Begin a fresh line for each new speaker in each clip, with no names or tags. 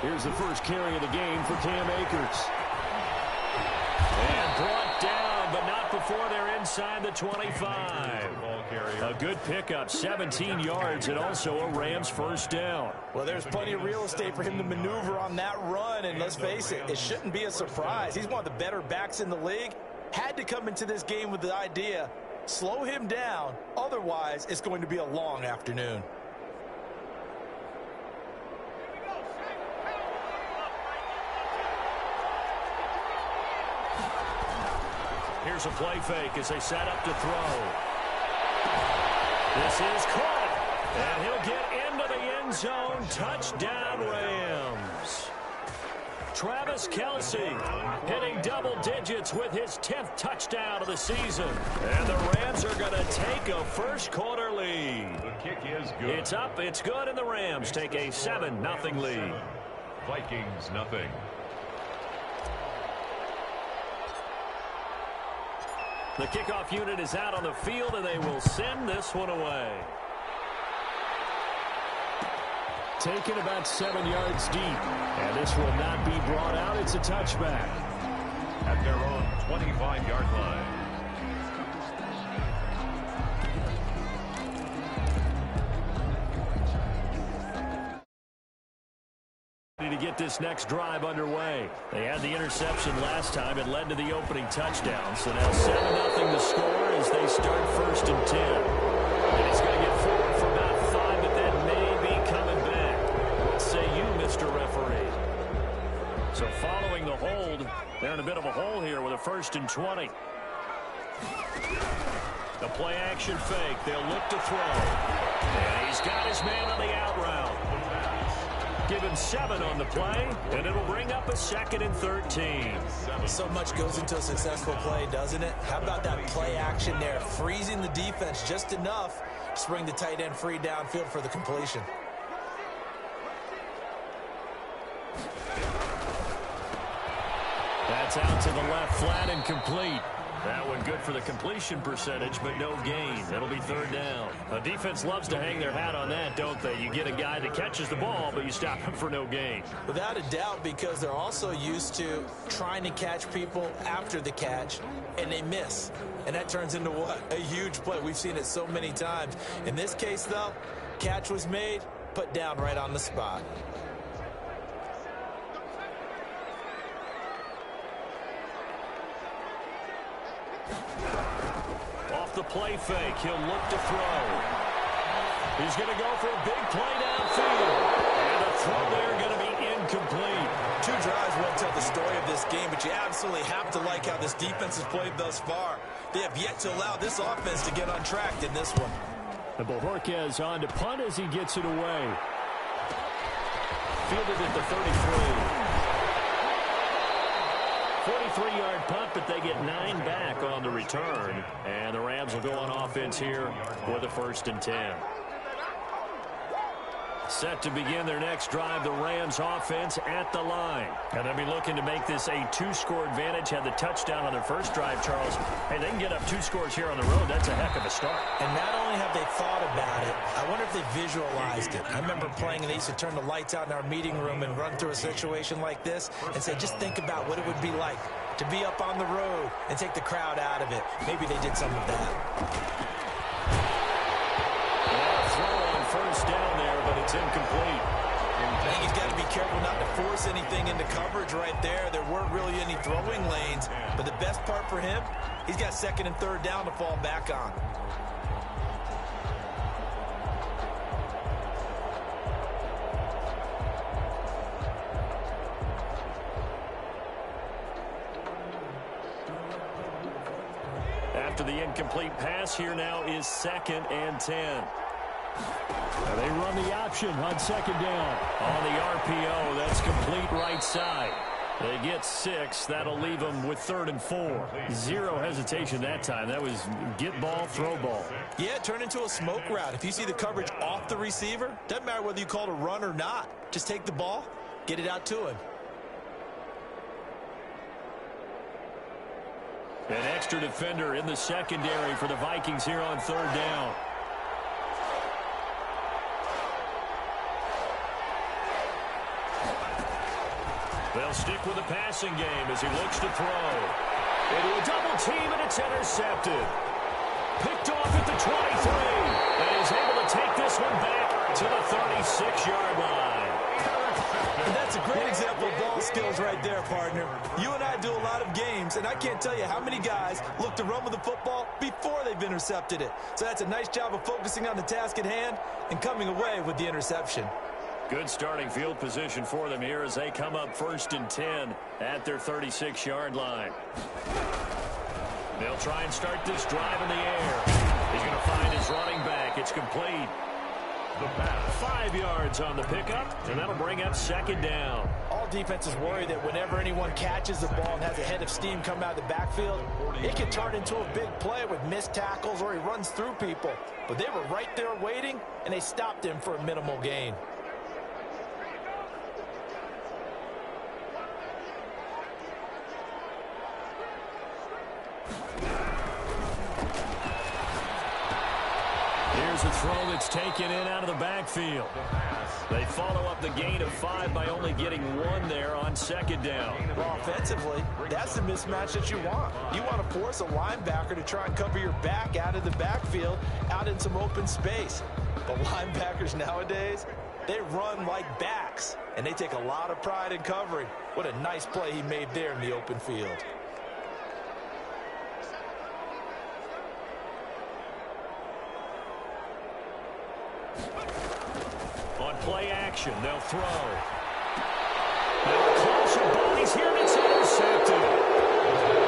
Here's the first carry of the game for Cam Akers. And brought down, but not before they're inside the 25. A good pickup, 17 yards, and also a Rams first down.
Well, there's plenty of real estate for him to maneuver on that run, and let's face it, it shouldn't be a surprise. He's one of the better backs in the league. Had to come into this game with the idea, slow him down, otherwise it's going to be a long afternoon.
Here's a play fake as they set up to throw. This is caught, and he'll get into the end zone. Touchdown, Rams. Travis Kelce hitting double digits with his 10th touchdown of the season. And the Rams are going to take a first-quarter lead.
The kick is good.
It's up, it's good, and the Rams take a 7-0 lead.
Vikings nothing.
The kickoff unit is out on the field, and they will send this one away. Taken about 7 yards deep, and this will not be brought out. It's a touchback.
At their own 25-yard line.
To get this next drive underway. They had the interception last time. It led to the opening touchdown. So now 7-0 the score as they start first and 10. And he's going to get forward for about 5, but that may be coming back. What say you, Mr. Referee? So following the hold, they're in a bit of a hole here with a first and 20. The play action fake. They'll look to throw. And he's got his man on the out route. Given 7 on the play, and it'll bring up a 2nd and 13.
So much goes into a successful play, doesn't it? How about that play action there, freezing the defense just enough to bring the tight end free downfield for the completion.
That's out to the left, flat and complete. That one good for the completion percentage, but no gain. That'll be 3rd down. A defense loves to hang their hat on that, don't they? You get a guy that catches the ball, but you stop him for no gain.
Without a doubt, because they're also used to trying to catch people after the catch, and they miss. And that turns into what? A huge play. We've seen it so many times. In this case, though, catch was made, put down right on the spot.
Off the play fake, he'll look to throw. He's going to go for a big play downfield. And the throw there going to be incomplete.
2 drives won't tell the story of this game, but you absolutely have to like how this defense has played thus far. They have yet to allow this offense to get on track in this one.
And Bojorquez on to punt as he gets it away. Fielded at the 33. 43-yard punt, but they get 9 back on the return. And the Rams will go on offense here with a 1st and 10. Set to begin their next drive, the Rams offense at the line. And they'll be looking to make this a 2-score advantage. Had the touchdown on their first drive, Charles. Hey, they can get up 2 scores here on the road. That's a heck of a start.
And not only have they thought about it, I wonder if they visualized it. I remember playing, and they used to turn the lights out in our meeting room and run through a situation like this and say, just think about what it would be like to be up on the road and take the crowd out of it. Maybe they did some of that.
Throw on first down there, but it's incomplete.
I think he's got to be careful not to force anything into coverage right there. There weren't really any throwing lanes, but the best part for him, he's got 2nd and 3rd down to fall back on.
After the incomplete pass, here now is 2nd and 10. Now they run the option on 2nd down. On the RPO, that's complete right side. They get 6. That'll leave them with 3rd and 4. 0 hesitation that time. That was get ball, throw ball.
Yeah, turn into a smoke route. If you see the coverage off the receiver, doesn't matter whether you call it a run or not. Just take the ball, get it out to him.
An extra defender in the secondary for the Vikings here on 3rd down. They'll stick with the passing game as he looks to throw. Into a double team, and it's intercepted. Picked off at the 23. And he's able to take this one back to the 36-yard line.
And that's a great example of ball skills right there, partner. You and I do a lot of games, and I can't tell you how many guys look to run with the football before they've intercepted it. So that's a nice job of focusing on the task at hand and coming away with the interception.
Good starting field position for them here as they come up 1st and 10 at their 36-yard line. They'll try and start this drive in the air. He's going to find his running back. It's complete. 5 yards on the pickup, and that'll bring up 2nd down.
All defenses worry that whenever anyone catches the ball and has a head of steam come out of the backfield, it can turn into a big play with missed tackles or he runs through people. But they were right there waiting, and they stopped him for a minimal gain.
Here's a throw that's taken in out of the backfield. They follow up the gain of 5 by only getting 1 there on 2nd down.
Well, offensively, that's the mismatch that you want. You want to force a linebacker to try and cover your back out of the backfield, out in some open space. But linebackers nowadays, they run like backs, and they take a lot of pride in covering. What a nice play he made there in the open field.
On play action, they'll throw. Now a clash of bodies here, and it's intercepted.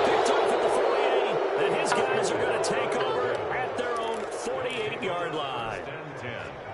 Picked off at the 48, and his guys are going to take over at their own 48-yard line.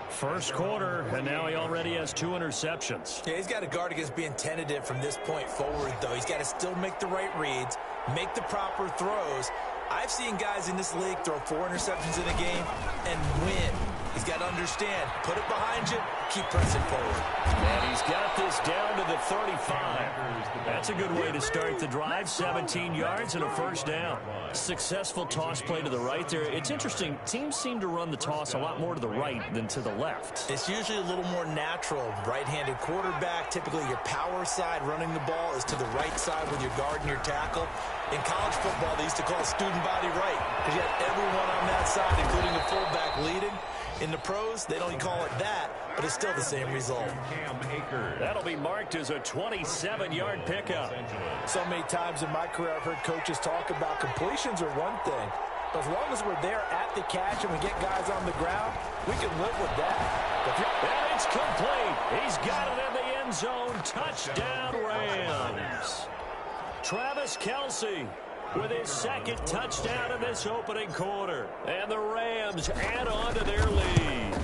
First quarter, and now he already has 2 interceptions.
Yeah, he's got to guard against being tentative from this point forward, though. He's got to still make the right reads, make the proper throws. I've seen guys in this league throw 4 interceptions in a game and win. He's got to understand, put it behind you, keep pressing forward.
And he's got this down to the 35. That's a good way to start the drive, 17 yards and a 1st down. Successful toss play to the right there. It's interesting, teams seem to run the toss a lot more to the right than to the left.
It's usually a little more natural. Right-handed quarterback, typically your power side running the ball is to the right side with your guard and your tackle. In college football, they used to call student body right because you had everyone on that side, including the fullback, leading. In the pros, they don't call it that, but it's still the same result.
That'll be marked as a 27-yard pickup.
So many times in my career, I've heard coaches talk about completions are one thing, but as long as we're there at the catch and we get guys on the ground, we can live with that.
And it's complete. He's got it in the end zone. Touchdown, Rams. Travis Kelce with his 2nd touchdown in this opening quarter. And the Rams add on to their lead.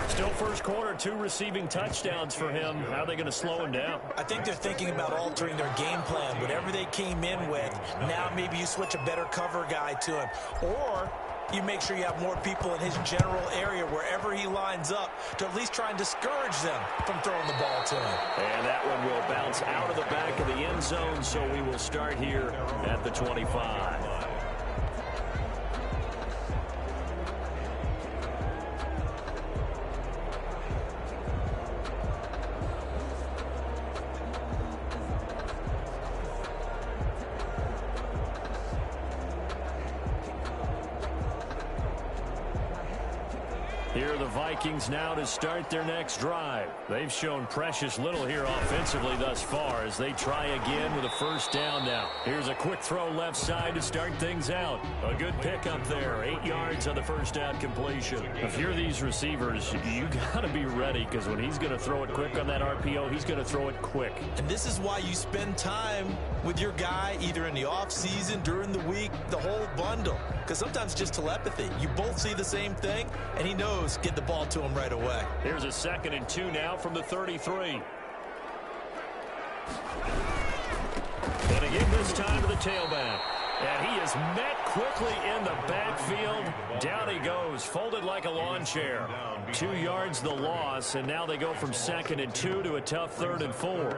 Still first quarter, 2 receiving touchdowns for him. How are they going to slow him down?
I think they're thinking about altering their game plan. Whatever they came in with, now maybe you switch a better cover guy to him. Or you make sure you have more people in his general area wherever he lines up to at least try and discourage them from throwing the ball to him.
And that one will bounce out of the back of the end zone, so we will start here at the 25. Here are the Vikings now to start their next drive. They've shown precious little here offensively thus far as they try again with a 1st down now. Here's a quick throw left side to start things out. A good pickup there, 8 yards on the 1st down completion. If you're these receivers, you got to be ready because when he's going to throw it quick on that RPO, he's going to throw it quick.
And this is why you spend time with your guy either in the offseason, during the week, the whole bundle. Because sometimes it's just telepathy. You both see the same thing, and he knows get the ball to him right away.
Here's a 2nd and 2 now from the 33. And again this time to the tailback. And he is met quickly in the backfield. Down he goes, folded like a lawn chair. 2 yards the loss, and now they go from 2nd and 2 to a tough 3rd and 4.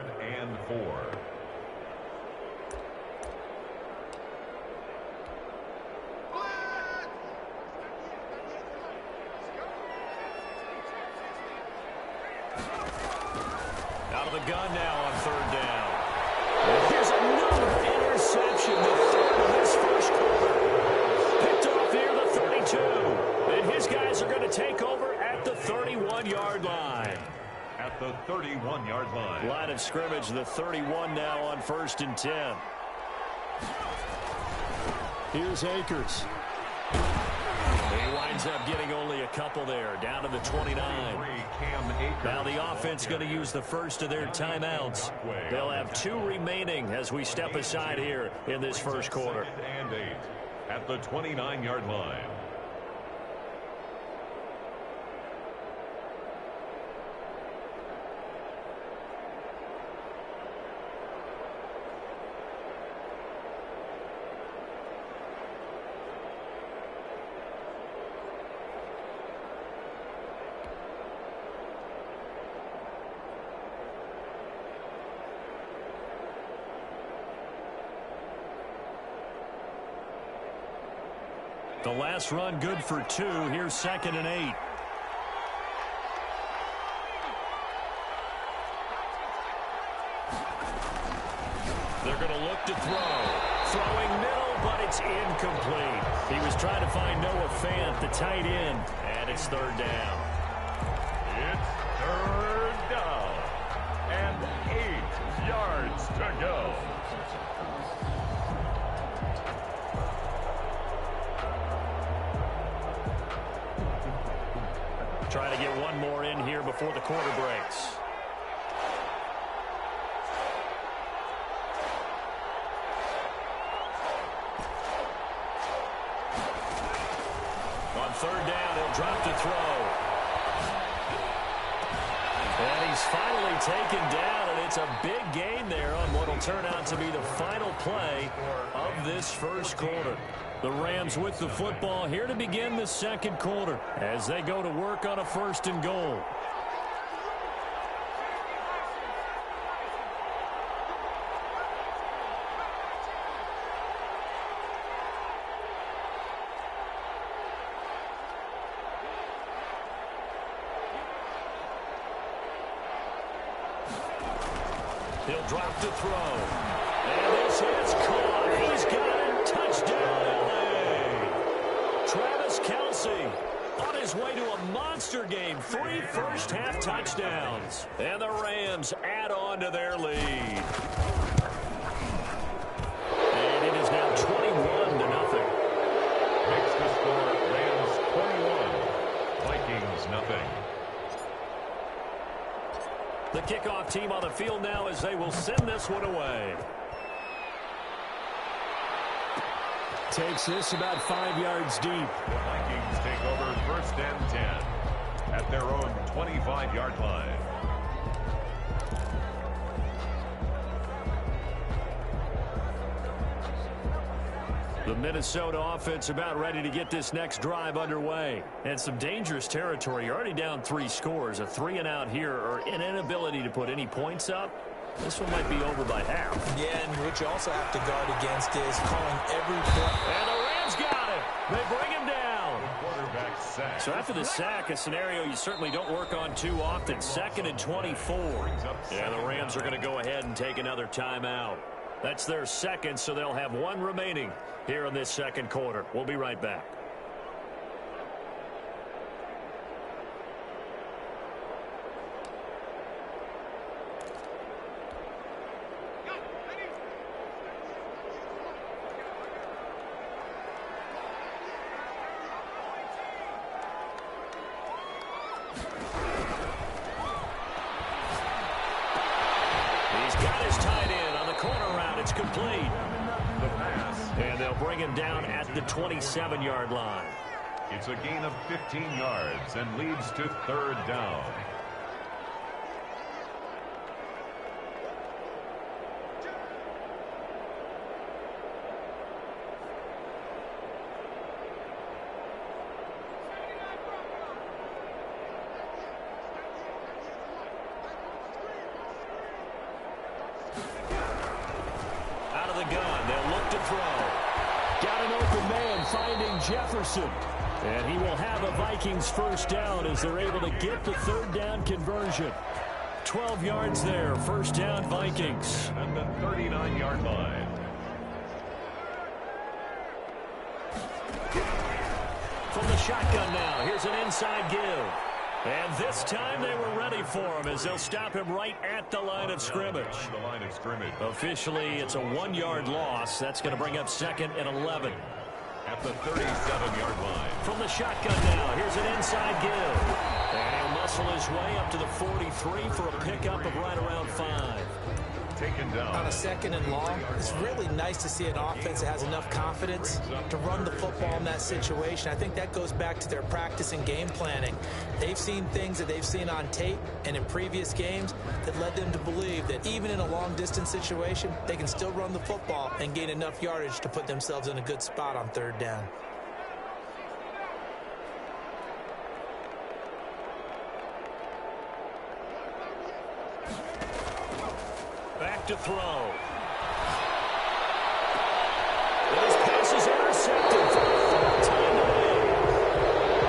Out of the gun now on 3rd down. interception, the third of this first quarter. Picked off near the 32. And his guys are going to take over at the 31-yard line.
At the 31-yard line.
Line of scrimmage, the 31 now on 1st and 10. Here's Akers. He winds up getting only a couple there, down to the 29. Now the offense going to use the first of their timeouts. They'll have 2 remaining as we step aside here in this first quarter.
And 8 at the 29-yard line.
The last run good for 2. Here's 2nd and 8. They're going to look to throw. Throwing middle, but it's incomplete. He was trying to find Noah Fant, the tight end, and it's 3rd down.
It's 3rd down and 8 yards to go.
Trying to get one more in here before the quarter breaks. On 3rd down, he'll drop to throw. And he's finally taken down, and it's a big gain there on what will turn out to be the final play of this first quarter. The Rams with the football here to begin the second quarter as they go to work on a 1st and goal. He'll drop to throw. And this hit's caught. He's got it. Touchdown, LA. Travis Kelce on his way to a monster game. 3 first-half touchdowns. And the Rams add on to their lead. And it is now 21-0.
Makes the score Rams 21, Vikings nothing.
The kickoff team on the field now as they will send this one away. Takes this about 5 yards deep.
The Vikings take over 1st and 10 at their own 25-yard line.
The Minnesota offense about ready to get this next drive underway. And some dangerous territory. You're already down 3 scores. A 3-and-out here or an inability to put any points up. This one might be over by half.
Yeah, and what you also have to guard against is calling every play.
And the Rams got it. They bring him down.
Quarterback sack.
So after the sack, a scenario you certainly don't work on too often. 2nd and 24. Yeah, the Rams are going to go ahead and take another timeout. That's their second, so they'll have 1 remaining here in this second quarter. We'll be right back. He's got his tight end on the corner route. It's complete.
The pass.
And they'll bring him down at the 27-yard line.
It's a gain of 15 yards and leads to 3rd down.
Out of the gun, they'll look to throw. Got an open man finding Jefferson. And he will have a Vikings 1st down as they're able to get the 3rd down conversion. 12 yards there, 1st down Vikings.
At the 39-yard line.
From the shotgun now, here's an inside give. And this time they were ready for him as they'll stop him right at the line of scrimmage. Officially, it's a 1-yard loss. That's going to bring up 2nd and 11.
At the 37-yard line.
From the shotgun now, here's an inside give. And he'll muscle his way up to the 43 for a pickup of right around 5.
Taken down.
On a 2nd and long, it's really nice to see an offense that has enough confidence to run the football in that situation. I think that goes back to their practice and game planning. They've seen things that they've seen on tape and in previous games that led them to believe that even in a long-distance situation, they can still run the football and gain enough yardage to put themselves in a good spot on 3rd down.
Back to throw. His pass is intercepted for the 4th time today.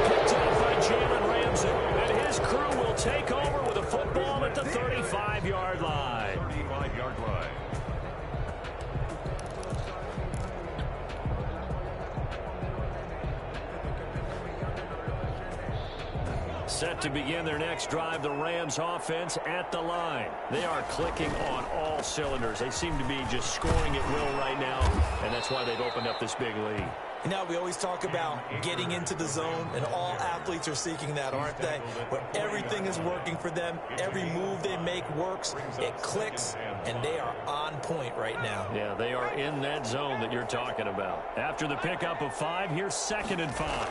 Picked up by Jalen Ramsey. And his crew will take over with a football at the 35-yard line.
35-yard line.
Set to begin their next drive, the Rams offense at the line. They are clicking on all cylinders. They seem to be just scoring at will right now, and that's why they've opened up this big lead.
You know, we always talk about getting into the zone, and all athletes are seeking that, aren't they? Where everything is working for them, every move they make works, it clicks, and they are on point right now.
Yeah, they are in that zone that you're talking about. After the pickup of 5, here's 2nd and 5.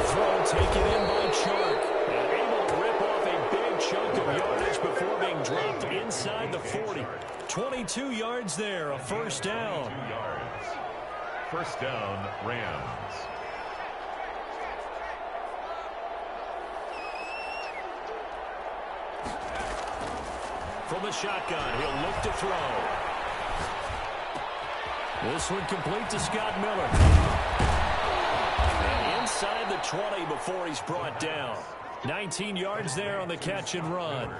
Throw taken in by Chark. And able to rip off a big chunk of yardage before being dropped inside the 40. 22 yards there, a 1st down.
2 yards. 1st down, Rams.
From the shotgun, he'll look to throw. This one complete to Scott Miller. Inside the 20 before he's brought down. 19 yards there on the catch and run.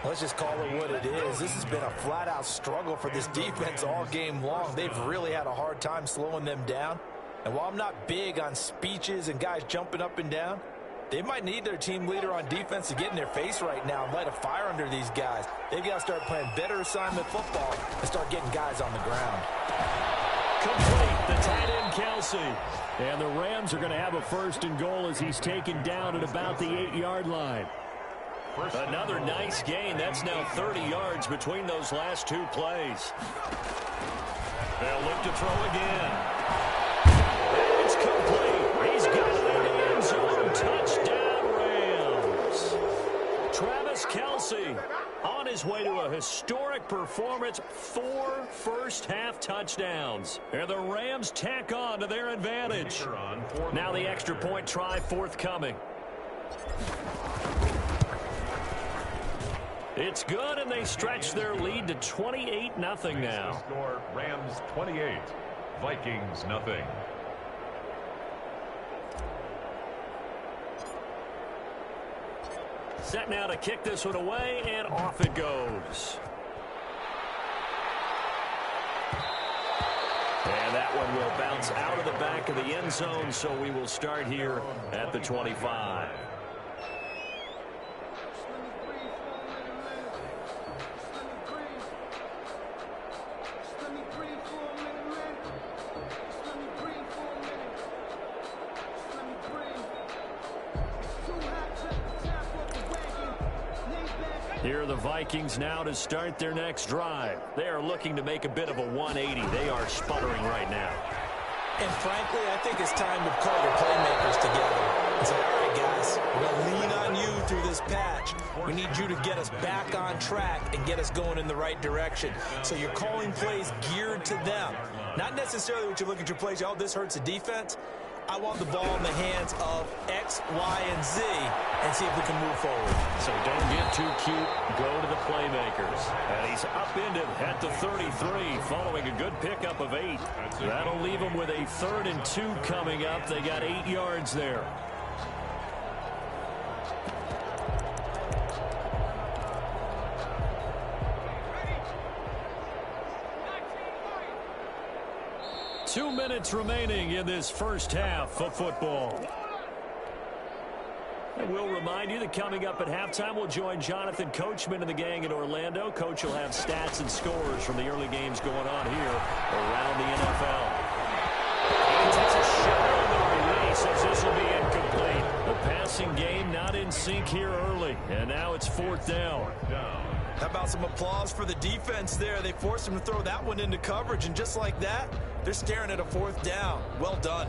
Let's just call it what it is. This has been a flat-out struggle for this defense all game long. They've really had a hard time slowing them down. And while I'm not big on speeches and guys jumping up and down, they might need their team leader on defense to get in their face right now and light a fire under these guys. They've got to start playing better assignment football and start getting guys on the ground.
Complete, the tight end Kelsey. And the Rams are going to have a 1st and goal as he's taken down at about the 8-yard line. Another nice gain. That's now 30 yards between those last 2 plays. They'll look to throw again. And it's complete. He's got it in the end zone. Touchdown, Rams. Travis Kelce on his way to a historic performance, 4 first-half touchdowns. And the Rams tack on to their advantage. Now the extra point try forthcoming. It's good, and they stretch their lead to 28-0 now.
Score, Rams 28, Vikings nothing.
Set now to kick this one away, and off it goes. And that one will bounce out of the back of the end zone, so we will start here at the 25. Here are the Vikings now to start their next drive. They are looking to make a bit of a 180. They are sputtering right now.
And frankly, I think it's time to call your playmakers together and say, all right, guys, we're going to lean on you through this patch. We need you to get us back on track and get us going in the right direction. So you're calling plays geared to them. Not necessarily what you look at your plays, oh, this hurts the defense. I want the ball in the hands of X, Y, and Z and see if we can move forward.
So don't get too cute. Go to the playmakers. And he's upended at the 33 following a good pickup of 8. That'll leave him with a 3rd and 2 coming up. They got 8 yards there. 2 minutes remaining in this first half of football. And we'll remind you that coming up at halftime, we'll join Jonathan Coachman and the gang in Orlando. Coach will have stats and scores from the early games going on here around the NFL. He takes a shot on the release as this will be incomplete. The passing game not in sync here early, and now it's fourth down.
How about some applause for the defense there? They forced him to throw that one into coverage, and just like that, they're staring at a fourth down. Well done.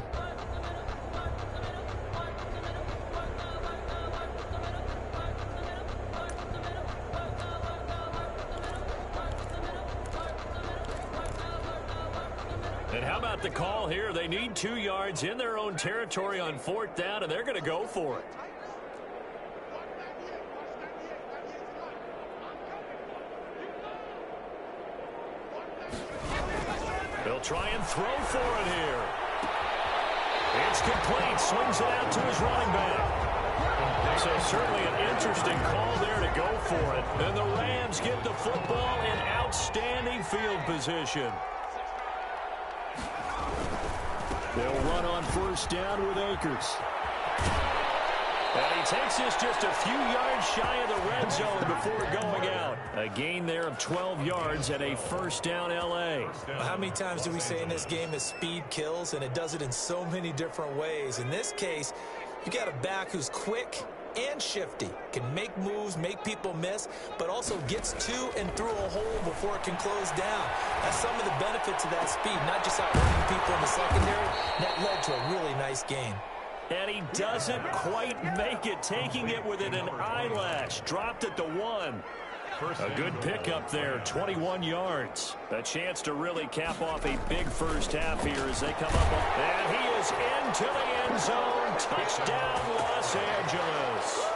And how about the call here? They need 2 yards in their own territory on fourth down, and they're going to go for it. They'll try and throw for it here. It's complete. Swings it out to his running back. So certainly an interesting call there to go for it. And the Rams get the football in outstanding field position. They'll run on first down with Akers. And he takes this just a few yards shy of the red zone before going out. A gain there of 12 yards and a first down L.A.
How many times do we say in this game that speed kills, and it does it in so many different ways? In this case, you got a back who's quick and shifty, can make moves, make people miss, but also gets to and through a hole before it can close down. That's some of the benefits of that speed, not just outrunning people in the secondary. That led to a really nice gain.
And he doesn't quite make it, taking it within an eyelash. Dropped at the 1. A good pickup there, 21 yards. A chance to really cap off a big first half here as they come up. And he is into the end zone. Touchdown, Los Angeles.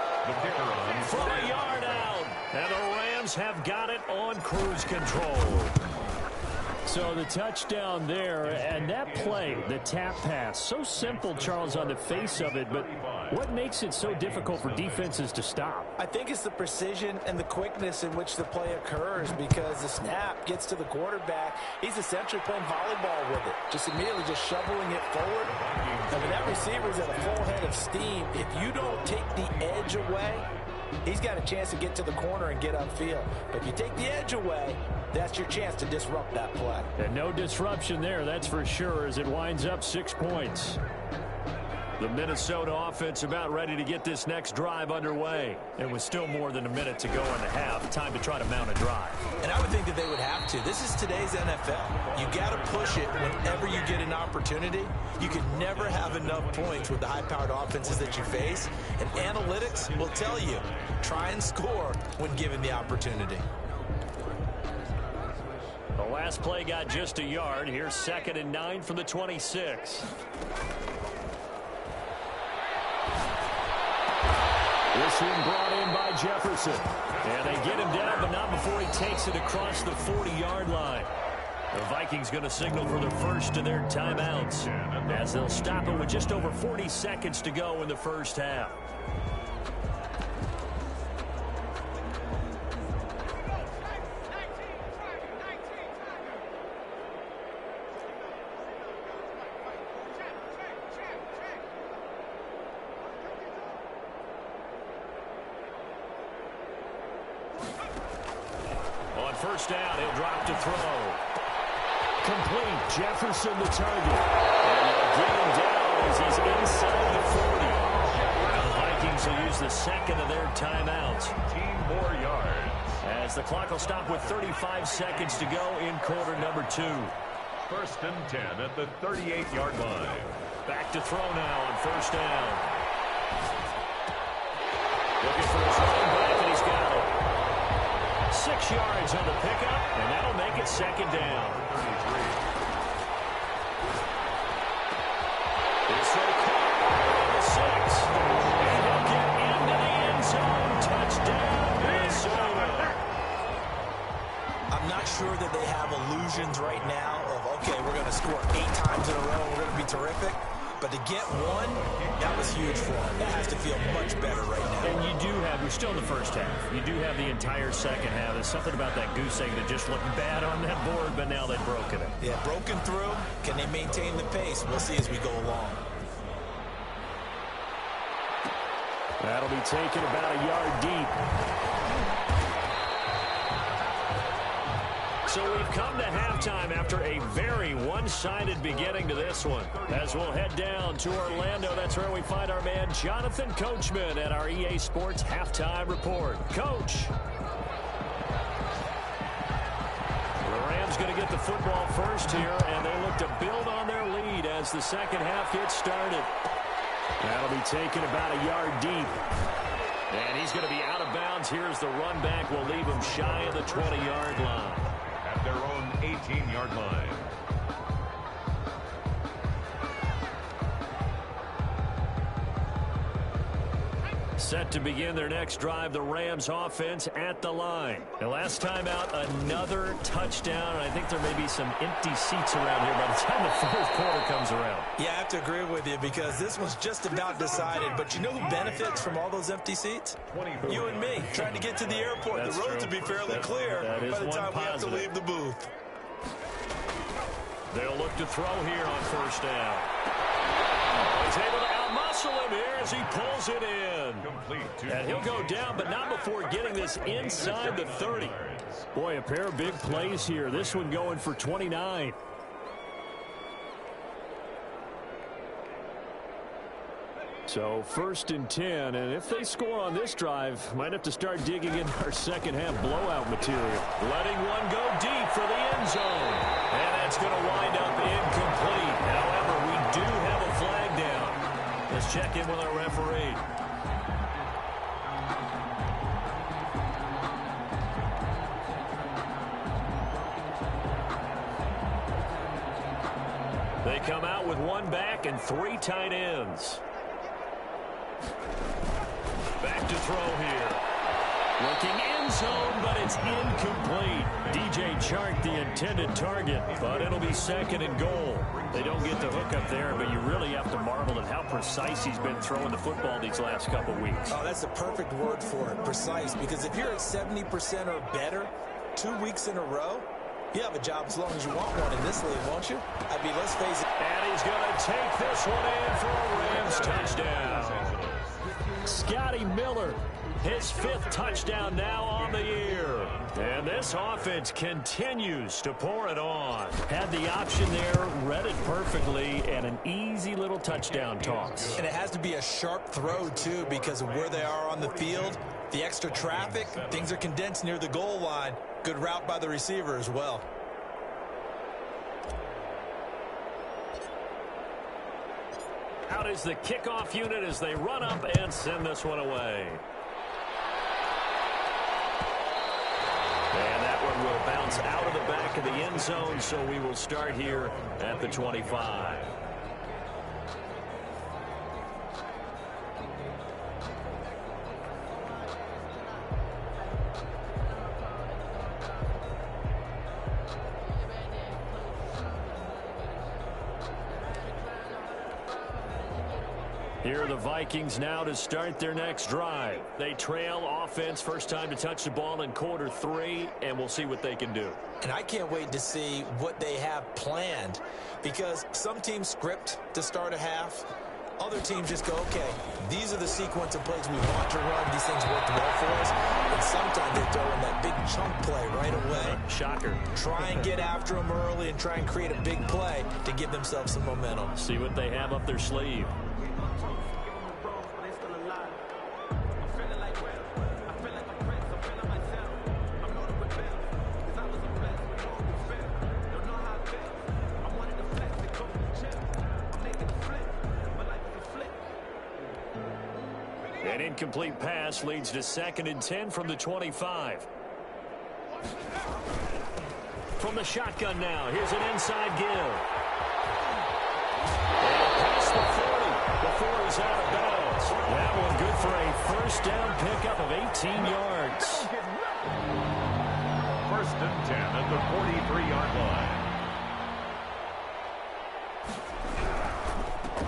From a yard out. And the Rams have got it on cruise control. So the touchdown there, and that play, the tap pass, so simple, Charles, on the face of it, but what makes it so difficult for defenses to stop?
I think it's the precision and the quickness in which the play occurs, because the snap gets to the quarterback. He's essentially playing volleyball with it, just immediately just shoveling it forward. I mean, that receiver's at a full head of steam. If you don't take the edge away, he's got a chance to get to the corner and get upfield. But if you take the edge away, that's your chance to disrupt that play.
And no disruption there, that's for sure, as it winds up 6 points. The Minnesota offense about ready to get this next drive underway. And with still more than a minute to go in the half, time to try to mount a drive.
And I would think that they would have to. This is today's NFL. You got to push it whenever you get an opportunity. You can never have enough points with the high-powered offenses that you face. And analytics will tell you, try and score when given the opportunity.
The last play got just a yard. Here's 2nd and 9 from the 26. This one brought in by Jefferson. And they get him down, but not before he takes it across the 40-yard line. The Vikings going to signal for the first of their timeouts, as they'll stop it with just over 40 seconds to go in the first half. First down, he'll drop to throw. Complete. Jefferson the target. And they'll get him down as he's inside the 40. Now the Vikings will use the second of their timeouts.
15 more yards.
As the clock will stop with 35 seconds to go in quarter number 2.
1st and 10 at the 38-yard line.
Back to throw now on first down. Looking for his running back, and he's got it. 6 yards on the pickup, and that'll make it 2nd down. This will come on the 6. And he'll get into the end zone. Touchdown, Minnesota.
I'm not sure that they have illusions right now of, okay, we're going to score 8 times in a row, we're going to be terrific. But to get one, that was huge for them. That has to feel much better right now.
And you do have we're still in the first half. You do have the entire second half. There's something about that goose egg that just looked bad on that board, but now they've broken it.
Yeah, broken through. Can they maintain the pace? We'll see as we go along.
That'll be taken about a yard deep. So we've come to halftime after a very one-sided beginning to this one. As we'll head down to Orlando, that's where we find our man Jonathan Coachman at our EA Sports Halftime Report. Coach. The Rams going to get the football first here, and they look to build on their lead as the second half gets started. That'll be taken about a yard deep. And he's going to be out of bounds. Here's the run back. We'll leave him shy of the 20-yard line.
At their own 18-yard line.
Set to begin their next drive, the Rams offense at the line. And last time out, another touchdown. And I think there may be some empty seats around here by the time the fourth quarter comes around.
Yeah, I have to agree with you because this was just about decided. But you know who benefits from all those empty seats? You and me, trying to get to the airport.
That's
the roads
true.
will be fairly clear by the time we have to leave the booth.
They'll look to throw here on first down. He's able to outmuscle him here as he pulls it in. And he'll go down, but not before getting this inside the 30. Boy, a pair of big plays here. This one going for 29. So first and 10, and if they score on this drive, might have to start digging in our second half blowout material. Letting one go deep for the end zone. And that's going to wind up incomplete. However, we do have a flag down. Let's check in with our referee. They come out with one back and three tight ends. Back to throw here. Looking end zone, but it's incomplete. DJ Chark, the intended target, but it'll be second and goal. They don't get the hook up there, but you really have to marvel at how precise he's been throwing the football these last couple weeks.
Oh, that's the perfect word for it, precise, because if you're at 70% or better 2 weeks in a row, you have a job as long as you want one in this league, won't you? I mean, let's face it.
And he's going to take this one in for a Rams touchdown. Scotty Miller, his fifth touchdown now on the year. And this offense continues to pour it on. Had the option there, read it perfectly, and an easy little touchdown toss.
And it has to be a sharp throw, too, because of where they are on the field. The extra traffic, things are condensed near the goal line. Good route by the receiver as well.
Out is the kickoff unit as they run up and send this one away. And that one will bounce out of the back of the end zone, so we will start here at the 25. Here are the Vikings now to start their next drive. They trail offense, first time to touch the ball in quarter 3, and we'll see what they can do.
And I can't wait to see what they have planned, because some teams script to start a half. Other teams just go, okay, these are the sequence of plays we want to run. These things worked well for us. And sometimes they throw in that big chunk play right away.
Shocker.
Try and get after them early and try and create a big play to give themselves some momentum.
See what they have up their sleeve. An incomplete pass leads to 2nd and 10 from the 25. From the shotgun now, here's an inside give. And past the 40 before he's out of bounds. That one good for a first down pickup of 18 yards.
First and 10 at the 43-yard line.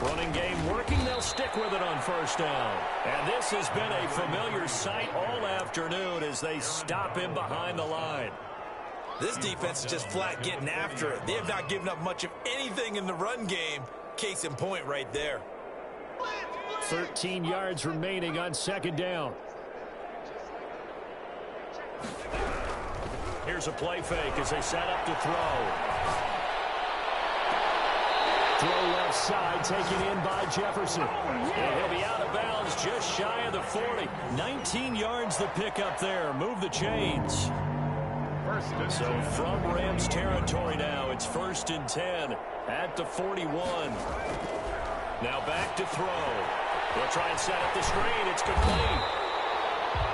Running game working. They'll stick with it on first down. And this has been a familiar sight all afternoon as they stop him behind the line.
This defense is just flat getting after it. They have not given up much of anything in the run game. Case in point right there.
13 yards remaining on second down. Here's a play fake as they set up to throw. Throw left side, taken in by Jefferson. And he'll be out of bounds just shy of the 40. 19 yards the pickup there. Move the chains. So from Rams territory now, it's 1st and 10 at the 41. Now back to throw. They'll try and set up the screen. It's complete.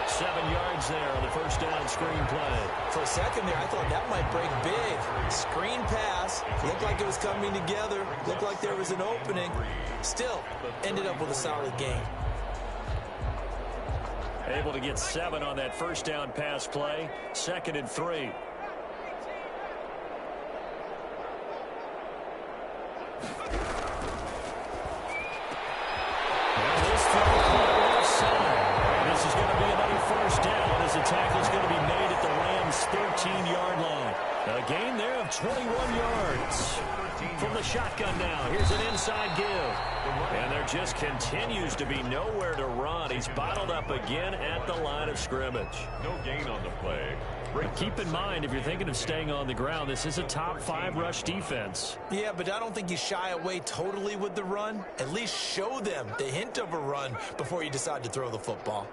7 yards there on the first down screen play.
For a second there, I thought that might break big. Screen pass. Looked like it was coming together. Looked like there was an opening. Still, ended up with a solid game.
Able to get 7 on that first down pass play. 2nd and 3. This is going to be another first down as the tackle is going to be made at the Rams' 13-yard line. A gain there of 21 yards. From the shotgun now, here's an inside give. And there just continues to be nowhere to run. He's bottled up again at the line of scrimmage.
No gain on the play.
Keep in mind, if you're thinking of staying on the ground, this is a top 5 rush defense.
Yeah, but I don't think you shy away totally with the run. At least show them the hint of a run before you decide to throw the football.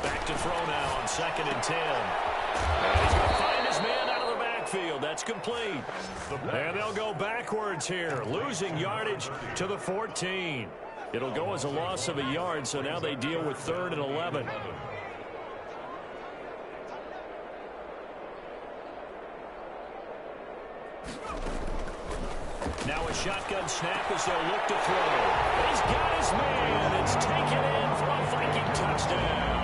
Back to throw now on 2nd and 10. And he's going to find his man out of the backfield. That's complete. And they'll go backwards here, losing yardage to the 14. It'll go as a loss of a yard, so now they deal with 3rd and 11. Now a shotgun snap as they'll look to throw. He's got his man. It's taken in for a Viking touchdown.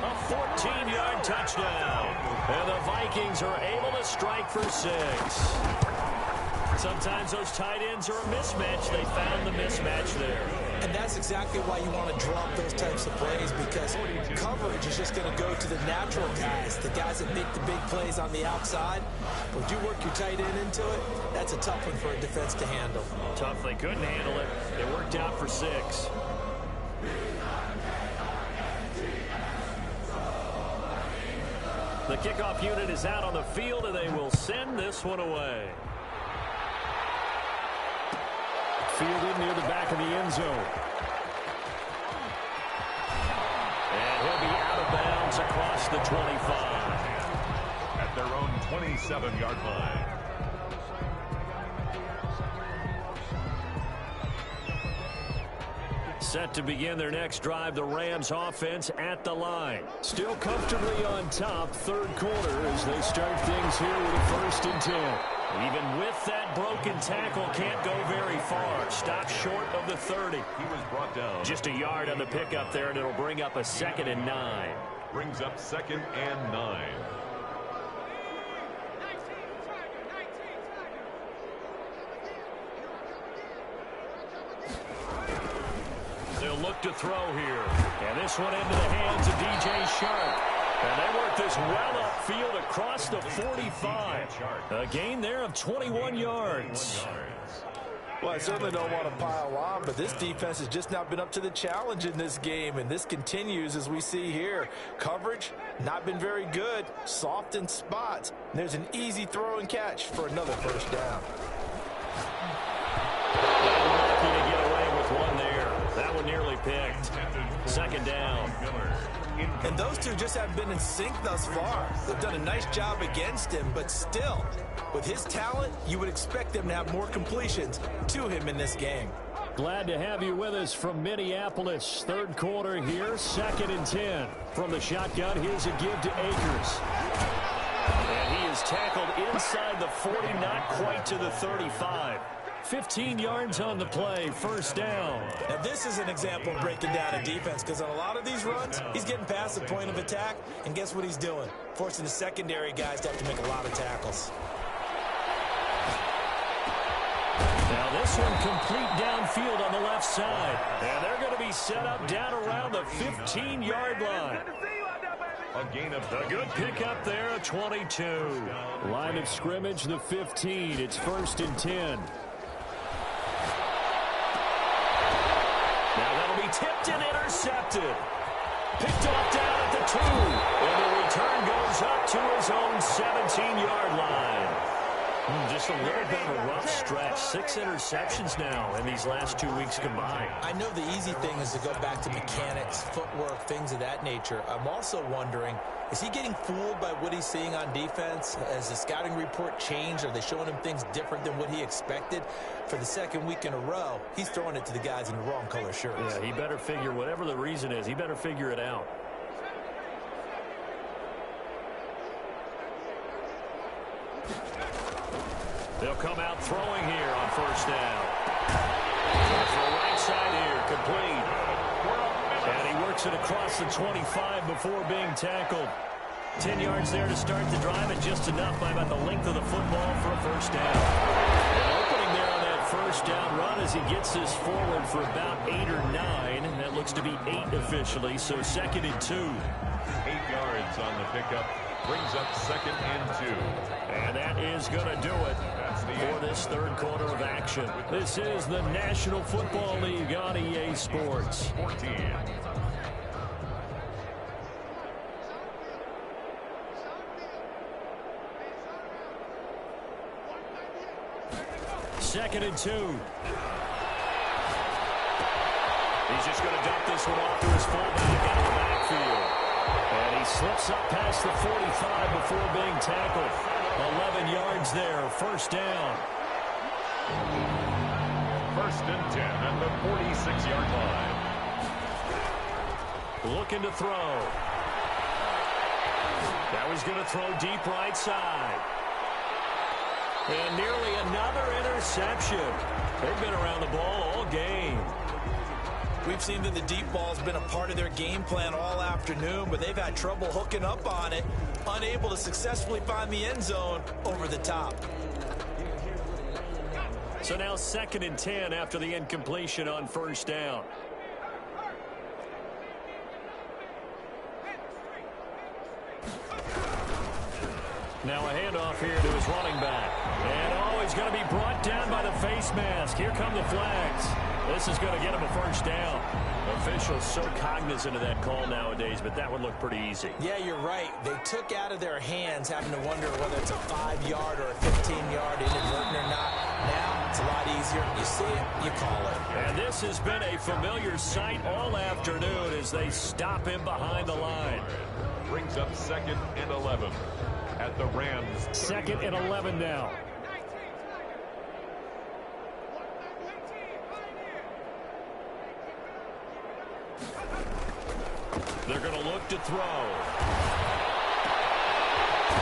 A 14-yard touchdown. And the Vikings are able to strike for 6. Sometimes those tight ends are a mismatch. They found the mismatch there.
And that's exactly why you want to drop those types of plays, because coverage is just going to go to the natural guys, the guys that make the big plays on the outside. But you work your tight end into it, that's a tough one for a defense to handle.
Tough, they couldn't handle it. It worked out for 6. The kickoff unit is out on the field, and they will send this one away. Fielded near the back of the end zone. And he'll be out of bounds across the 25.
At their own 27-yard line.
Set to begin their next drive, the Rams offense at the line. Still comfortably on top, 3rd quarter as they start things here with a 1st and 10. Even with that broken tackle, can't go very far. Stop short of the 30.
He was brought down.
Just a yard on the pickup there, and it'll bring up a 2nd and 9.
Brings up 2nd and 9.
They'll look to throw here. And this one into the hands of DJ Shark. And they work this well upfield across the 45. A gain there of 21 yards.
Well, I certainly don't want to pile on, but this defense has just not been up to the challenge in this game, and this continues as we see here. Coverage, not been very good, soft in spots. There's an easy throw and catch for another first down.
Lucky to get away with one there. That one nearly picked. 2nd down.
And those two just haven't been in sync thus far. They've done a nice job against him, but still, with his talent, you would expect them to have more completions to him in this game.
Glad to have you with us from Minneapolis. 3rd quarter here, 2nd and 10. From the shotgun, here's a give to Akers. And he is tackled inside the 40, not quite to the 35. 15 yards on the play, 1st down.
Now, this is an example of breaking down a defense, because on a lot of these runs, he's getting past the point of attack, and guess what he's doing? Forcing the secondary guys to have to make a lot of tackles.
Now this one complete downfield on the left side. And they're going to be set up down around the 15-yard line. A good pickup there, a 22. Line of scrimmage, the 15. It's 1st and 10. Now that'll be tipped and intercepted. Picked off down at the 2. And the return goes up to his own 17-yard line. Just a little bit of a rough stretch. 6 interceptions now in these last 2 weeks combined.
I know the easy thing is to go back to mechanics, footwork, things of that nature. I'm also wondering, is he getting fooled by what he's seeing on defense? Has the scouting report changed? Are they showing him things different than what he expected? For the 2nd week in a row, he's throwing it to the guys in the wrong color shirts.
Yeah, he better figure, whatever the reason is, he better figure it out. They'll come out throwing here on 1st down. For the right side here, complete. And he works it across the 25 before being tackled. 10 yards there to start the drive, and just enough by about the length of the football for a 1st down. And opening there on that 1st down run as he gets this forward for about 8 or 9. That looks to be 8 officially, so 2nd and 2.
8 yards on the pickup. Brings up 2nd and 2.
And that is going to do it for this 3rd quarter of action. This is the National Football League on EA Sports.
14.
Second and 2. He's just going to dump this one off to his fullback out of the backfield. And he slips up past the 45 before being tackled. 11 yards there, 1st down.
1st and 10 at the 46-yard line.
Looking to throw. Now he's going to throw deep right side. And nearly another interception. They've been around the ball all game.
We've seen that the deep ball's been a part of their game plan all afternoon, but they've had trouble hooking up on it, unable to successfully find the end zone over the top.
So now 2nd and 10 after the incompletion on 1st down. Now a handoff here to his running back. And oh, he's going to be brought down by the face mask. Here come the flags. This is going to get him a 1st down. Officials so cognizant of that call nowadays, but that would look pretty easy.
Yeah, you're right. They took out of their hands having to wonder whether it's a 5-yard or a 15-yard inadvertent or not. Now it's a lot easier. You see it, you call it.
And this has been a familiar sight all afternoon as they stop him behind the line.
Brings up 2nd and 11 at the Rams.
2nd and 11 now. They're going to look to throw.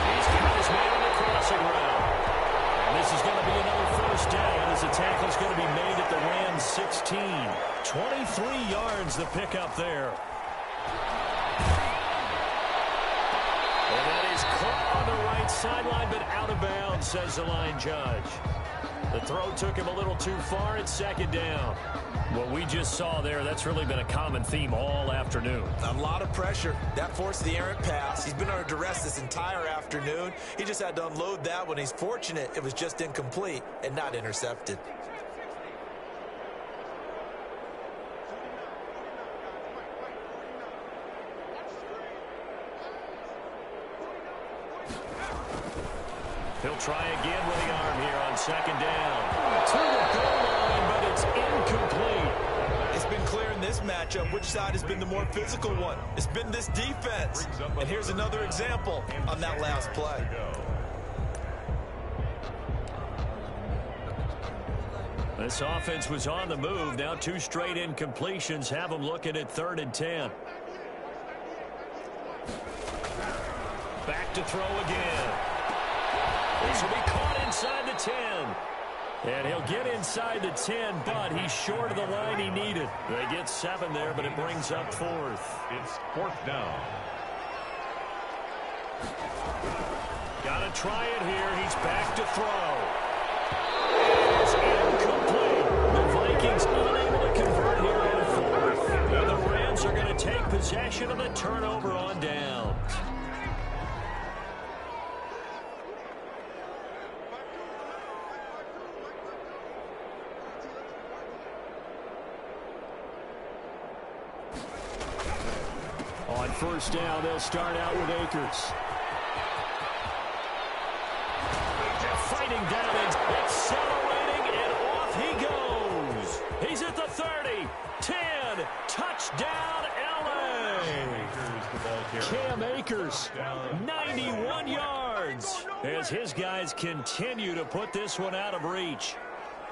He's got his man on the crossing route. And this is going to be another 1st down as the tackle's going to be made at the Rams 16. 23 yards the pickup there. And that is caught on the right sideline, but out of bounds, says the line judge. The throw took him a little too far. It's 2nd down. What we just saw there, that's really been a common theme all afternoon.
A lot of pressure. That forced the errant pass. He's been under duress this entire afternoon. He just had to unload that one. He's fortunate it was just incomplete and not intercepted.
He'll try again with the arm here on 2nd down. To the goal line, but it's incomplete.
It's been clear in this matchup which side has been the more physical one. It's been this defense. And here's another example on that last play.
This offense was on the move. Now 2 straight incompletions have them looking at 3rd and 10. Back to throw again. This will be caught inside the 10. And he'll get inside the 10, but he's short of the line he needed. They get 7 there, but it brings up 4th.
It's 4th down.
Got to try it here. He's back to throw. It's incomplete. Vikings unable to convert here on fourth. And the Rams are going to take possession of the turnover on downs. On first down, they'll start out with Akers. Fighting down and accelerating, and off he goes. He's at the 30, 10, touchdown LA. Cam Akers, 91 yards, as his guys continue to put this one out of reach.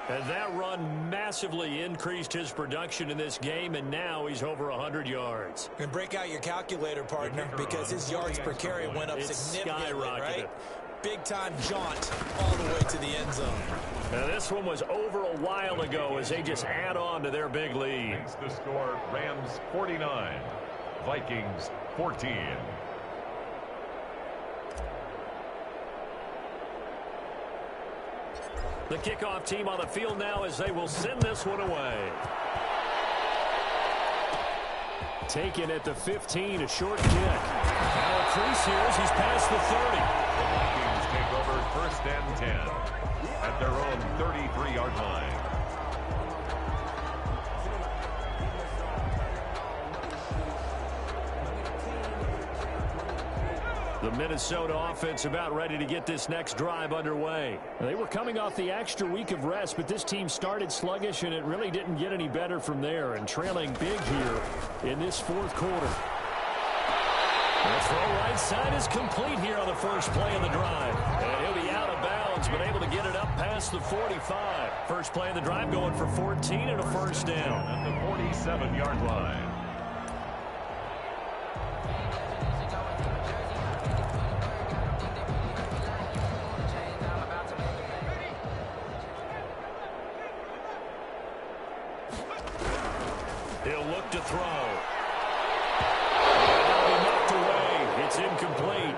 And that run massively increased his production in this game, and now he's over 100 yards.
And break out your calculator, partner, because his yards per carry went up significantly, right? Big-time jaunt all the way to the end zone.
Now, this one was over a while ago as they just add on to their big lead.
The score, Rams 49, Vikings 14.
The kickoff team on the field now as they will send this one away. Taken at the 15, a short kick. Now a crease here as he's past the 30.
The Vikings take over first and 10 at their own 33-yard line.
The Minnesota offense about ready to get this next drive underway. They were coming off the extra week of rest, but this team started sluggish, and it really didn't get any better from there, and trailing big here in this fourth quarter. The throw right side is complete here on the first play of the drive. And he'll be out of bounds, but able to get it up past the 45. First play of the drive going for 14 and a first down.
At the 47-yard line.
He'll look to throw. And that'll be knocked away. It's incomplete.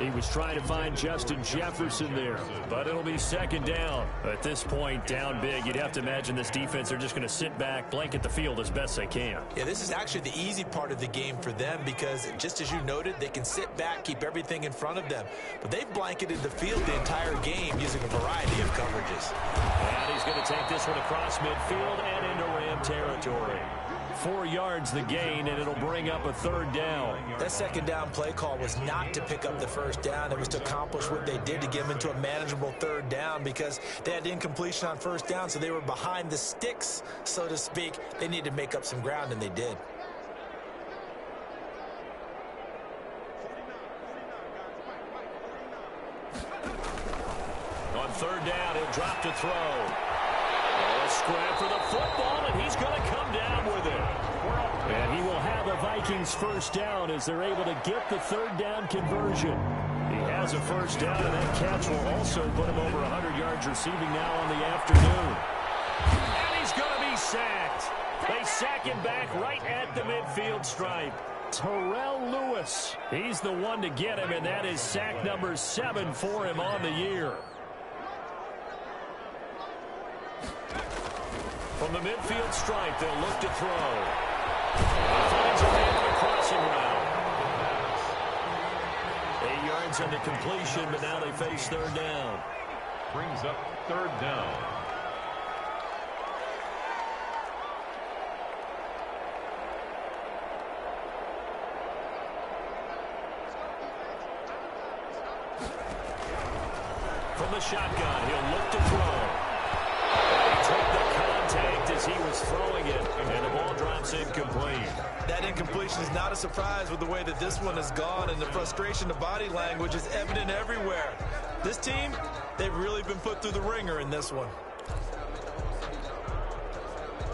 He was trying to find Justin Jefferson there, but it'll be second down. At this point, down big, you'd have to imagine this defense are just going to sit back, blanket the field as best they can.
Yeah, this is actually the easy part of the game for them because, just as you noted, they can sit back, keep everything in front of them. But they've blanketed the field the entire game using a variety of coverages.
And he's going to take this one across midfield and into Ram territory. 4 yards the gain, and it'll bring up a third down.
That second down play call was not to pick up the first down. It was to accomplish what they did to get them into a manageable third down because they had incompletion on first down, so they were behind the sticks, so to speak. They needed to make up some ground, and they did.
On third down, he'll drop to throw. A scrap for the football, and he's going to come down with it. And he will have a Vikings first down as they're able to get the third down conversion. He has a first down, and that catch will also put him over 100 yards receiving now on the afternoon. And he's going to be sacked. They sack him back right at the midfield stripe. Terrell Lewis, he's the one to get him, and that is sack number 7 for him on the year. From the midfield stripe, they'll look to throw. And finds a man on a crossing route. 8 yards on the completion, but now they face third down.
Brings up third down.
From the shotgun, he'll look to throw. He took the contact as he was throwing it, and the ball drops incomplete.
That incompletion is not a surprise with the way that this one has gone, and the frustration of body language is evident everywhere. This team, they've really been put through the ringer in this one.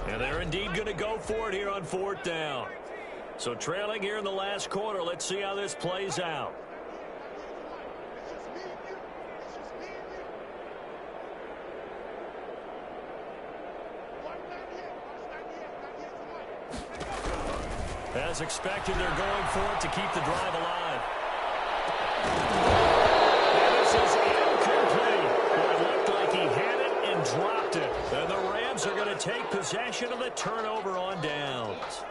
And they're indeed going to go for it here on fourth down. So trailing here in the last quarter, let's see how this plays out. As expected, they're going for it to keep the drive alive. And this is incomplete. Well, it looked like he had it and dropped it. And the Rams are going to take possession of the turnover on downs.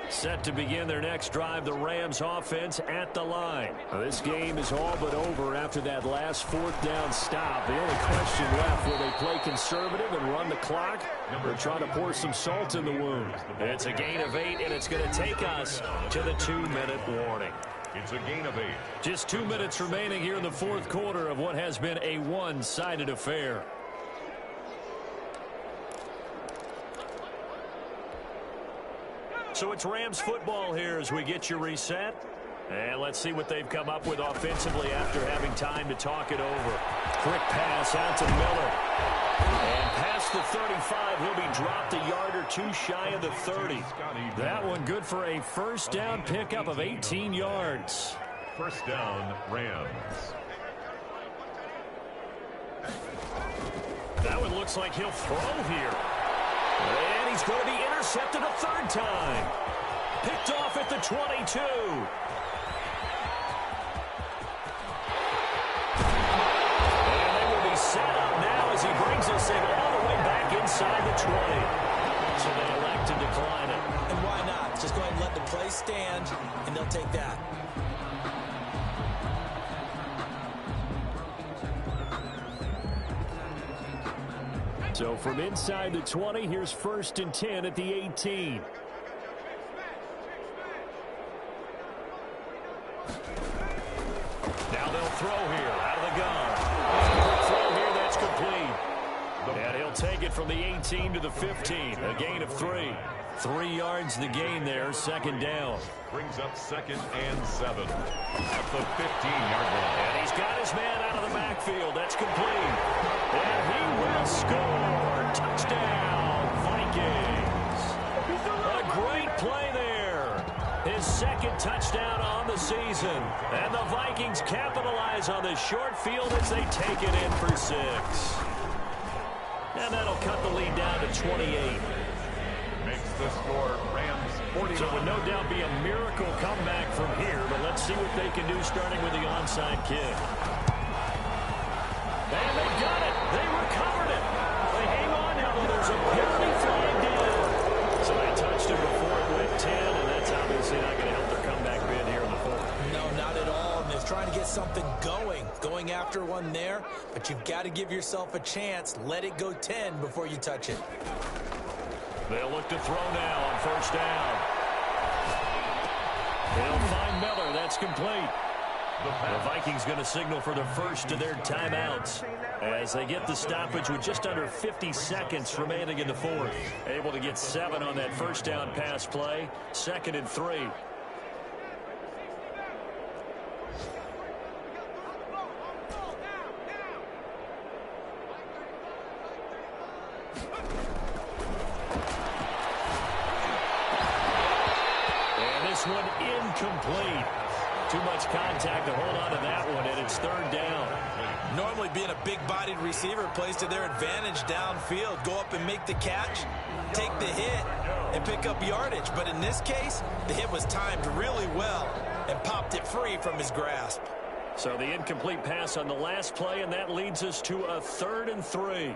Set to begin their next drive, the Rams offense at the line. Now, this game is all but over after that last fourth down stop. The only question left, will they play conservative and run the clock, or try to pour some salt in the wound? It's a gain of 8, and it's going to take us to the 2-minute warning.
It's a gain of 8.
Just 2 minutes remaining here in the fourth quarter of what has been a one-sided affair. So it's Rams football here as we get you reset. And let's see what they've come up with offensively after having time to talk it over. Quick pass out to Miller. And past the 35, he'll be dropped a yard or two shy of the 30. That one good for a first down pickup of 18 yards.
First down, Rams.
That one looks like he'll throw here. And he's going to be intercepted a third time. Picked off at the 22. And they will be set up now as he brings this thing all the way back inside the 20. So they elect to decline it.
And why not? Just go ahead and let the play stand, and they'll take that.
So from inside the 20, here's 1st and 10 at the 18. Now they'll throw here out of the gun. Quick throw here, that's complete. And he'll take it from the 18 to the 15. A gain of 3. 3 yards the gain there, second down.
Brings up 2nd and 7 at the 15-yard line.
And he's got his man out of the backfield. That's complete. And he will score. Touchdown, Vikings. A great play there. His 2nd touchdown on the season. And the Vikings capitalize on this short field as they take it in for 6. And that'll cut the lead down to 28.
Makes the score Rams 49.
So it would no doubt be a miracle comeback from here, but let's see what they can do starting with the onside kick. And they got it. They recovered it. They hang on now, though. There's a penalty flagged in. So they touched it before it went 10, and that's obviously not going to help their comeback bid here in the fourth.
No, not at all. And they're trying to get something going after one there, but you've got to give yourself a chance. Let it go 10 before you touch it.
They'll look to throw now on first down. They'll find Miller. That's complete. The Vikings going to signal for the first of their timeouts as they get the stoppage with just under 50 seconds remaining in the fourth. Able to get 7 on that first down pass play. 2nd and 3. One incomplete. Too much contact to hold on to that one, and it's 3rd down.
Normally being a big-bodied receiver plays to their advantage downfield. Go up and make the catch, take the hit, and pick up yardage. But in this case, the hit was timed really well and popped it free from his grasp.
So the incomplete pass on the last play, and that leads us to a 3rd and 3.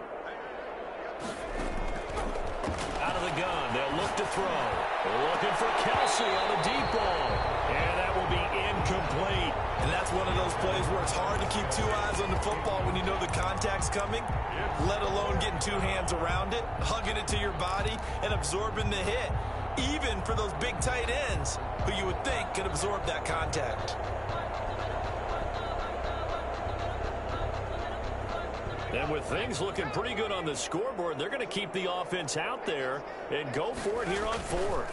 Out of the gun, they'll look to throw. Looking for Kelsey on the deep ball. And that will be incomplete.
And that's one of those plays where it's hard to keep 2 eyes on the football when you know the contact's coming, let alone getting 2 hands around it, hugging it to your body, and absorbing the hit, even for those big tight ends who you would think could absorb that contact.
And with things looking pretty good on the scoreboard, they're going to keep the offense out there and go for it here on 4th.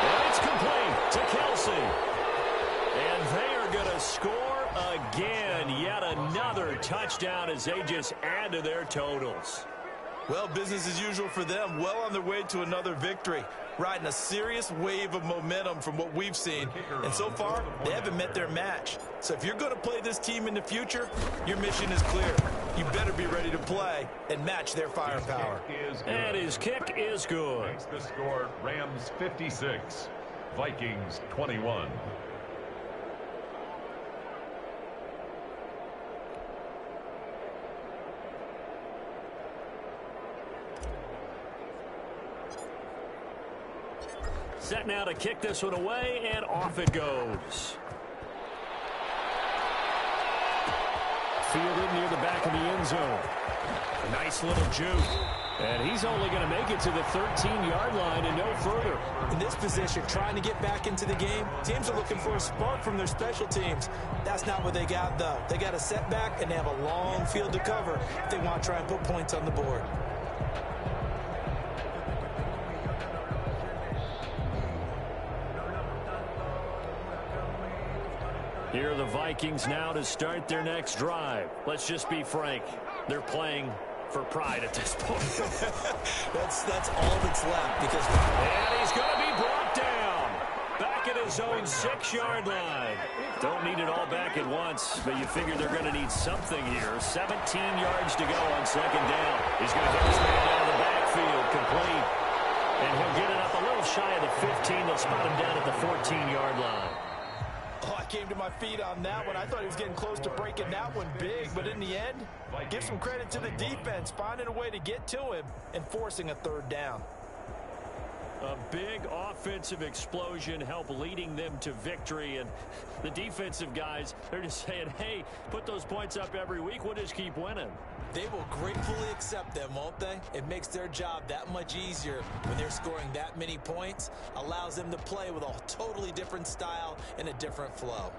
And it's complete to Kelsey. And they are going to score again. Yet another touchdown as they just add to their totals.
Well, business as usual for them. Well on their way to another victory. Riding a serious wave of momentum from what we've seen. And so far, they haven't met their match. So if you're going to play this team in the future, your mission is clear. You better be ready to play and match their firepower.
And his kick is good.
Makes the score Rams 56, Vikings 21.
Set now to kick this one away, and off it goes. Fielded near the back of the end zone. A nice little juke. And he's only going to make it to the 13-yard line and no further.
In this position, trying to get back into the game, teams are looking for a spark from their special teams. That's not what they got, though. They got a setback, and they have a long field to cover if they want to try and put points on the board.
Here are the Vikings now to start their next drive. Let's just be frank. They're playing for pride at this point.
that's all that's left.
And he's going to be brought down. Back at his own 6-yard line. Don't need it all back at once, but you figure they're going to need something here. 17 yards to go on second down. He's going to hit his man down the backfield, complete. And he'll get it up a little shy of the 15. They'll spot him down at the 14-yard line.
Oh, I came to my feet on that one. I thought he was getting close to breaking that one big, but in the end, give some credit to the defense, finding a way to get to him and forcing a third down.
A big offensive explosion helped leading them to victory, and the defensive guys, they're just saying, hey, put those points up every week, we'll just keep winning.
They will gratefully accept them, won't they? It makes their job that much easier when they're scoring that many points, allows them to play with a totally different style and a different flow.